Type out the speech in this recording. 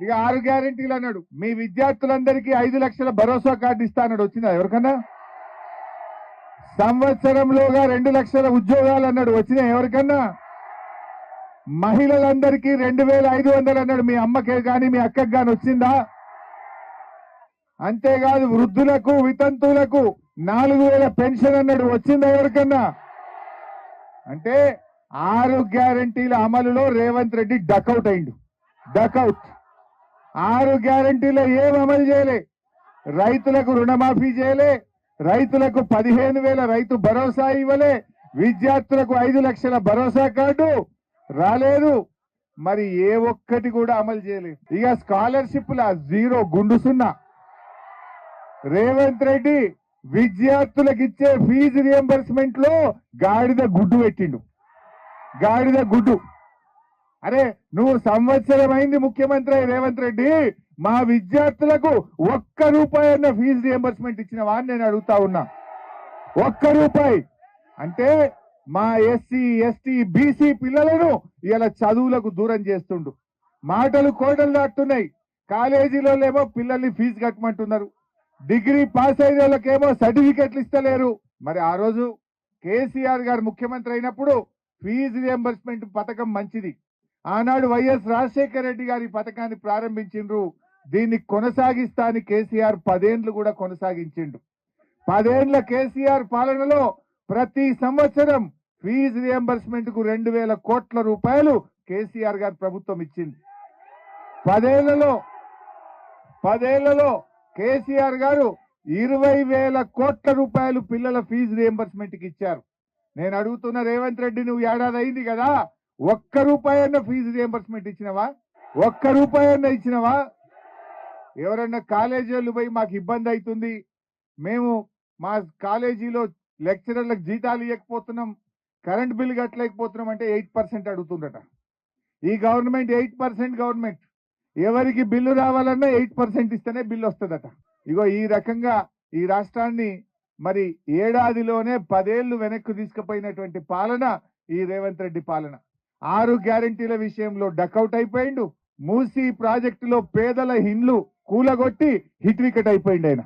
ఇక 6 గ్యారెంటీలు అన్నాడు. మీ విద్యార్థులందరికీ 5 లక్షల భరోసా కార్డు ఇస్తా అన్నాడు. వచ్చిందా ఎవరికన్నా? సంవత్సరంలోగా 2 లక్షల ఉద్యోగాలు అన్నాడు. వచ్చినా ఎవరికన్నా? మహిళలందరికీ 2500 అన్నాడు. మీ అమ్మకే గాని మీ అక్కకి గాని వచ్చిందా? అంతేకాదు వృద్ధులకు వితంతువులకు 4000 పెన్షన్ అన్నాడు. వచ్చిందా ఎవరికన్నా? అంటే 6 గ్యారెంటీల అమలులో రేవంత్ రెడ్డి డకౌట్ అయిండు. డకౌట్. 6 గ్యారెంటీలో ఏం అమలు చేయలే. రైతులకు రుణమాఫీ చేయలే, రైతులకు 15,000 రైతు భరోసా ఇవ్వలే, విద్యార్థులకు 5 లక్షల భరోసా కార్డు రాలేదు. మరి ఏ ఒక్కటి కూడా అమలు చేయలేదు. ఇక స్కాలర్షిప్ల 0 గుండు సున్నా. రేవంత్ రెడ్డి విద్యార్థులకు ఇచ్చే ఫీజు రియంబర్స్మెంట్ లో గాడిద గుడ్డు పెట్టిండు. గాడిద గుడ్డు. అరే నువ్వు సంవత్సరం అయింది ముఖ్యమంత్రి రేవంత్ రెడ్డి, మా విద్యార్థులకు 1 రూపాయి అన్న ఫీజు రియంబర్స్మెంట్ ఇచ్చినవా అని నేను అడుగుతా ఉన్నా. 1 రూపాయి అంటే మా ఎస్సీ ఎస్టీ బీసీ పిల్లలను ఇలా చదువులకు దూరం చేస్తుండు. మాటలు కోటలు దాటుతున్నాయి. కాలేజీలో ఏమో పిల్లల్ని ఫీజు కట్టమంటున్నారు, డిగ్రీ పాస్ అయిన వాళ్ళకేమో సర్టిఫికెట్లు ఇస్తలేరు. మరి ఆ రోజు కేసీఆర్ గారు ముఖ్యమంత్రి అయినప్పుడు ఫీజు రియంబర్స్మెంట్ పథకం మంచిది. ఆనాడు వైఎస్ రాజశేఖర రెడ్డి గారి పథకాన్ని ప్రారంభించిండ్రు. దీన్ని కొనసాగిస్తా అని కేసీఆర్ 10 ఏళ్లు కూడా కొనసాగించిండు. 10 ఏళ్ల కేసీఆర్ పాలనలో ప్రతి సంవత్సరం ఫీజు రియంబర్స్మెంట్ కు 2,000 కోట్ల రూపాయలు కేసీఆర్ గారి ప్రభుత్వం ఇచ్చింది. 10 ఏళ్లలో కేసీఆర్ గారు 20,000 కోట్ల రూపాయలు పిల్లల ఫీజు రియంబర్స్మెంట్ కి ఇచ్చారు. నేను అడుగుతున్న రేవంత్ రెడ్డి, నువ్వు ఏడాది అయింది కదా, 1 రూపాయి అన్న ఫీజు రియంబర్స్మెంట్ ఇచ్చినవా? 1 రూపాయి అన్న ఇచ్చినవా? ఎవరన్నా కాలేజీలు పోయి మాకు ఇబ్బంది అవుతుంది, మేము మా కాలేజీలో లెక్చరర్లకు జీతాలు ఇవ్వకపోతున్నాం, కరెంట్ బిల్లు కట్టలేకపోతున్నాం అంటే 8% అడుగుతుందట. ఈ గవర్నమెంట్ 8% గవర్నమెంట్. ఎవరికి బిల్లు రావాలన్నా 8% ఇస్తేనే బిల్లు వస్తుందట. ఇగో ఈ రకంగా ఈ రాష్ట్రాన్ని మరి ఏడాదిలోనే 10 ఏళ్లు వెనక్కు తీసుకుపోయినటువంటి పాలన ఈ రేవంత్ రెడ్డి పాలన. 6 గ్యారెంటీల విషయంలో డకౌట్ అయిపోయిండు. మూసీ ప్రాజెక్టులో పేదల ఇండ్లు కూలగొట్టి హిట్ వికెట్ అయిపోయిండు ఆయన.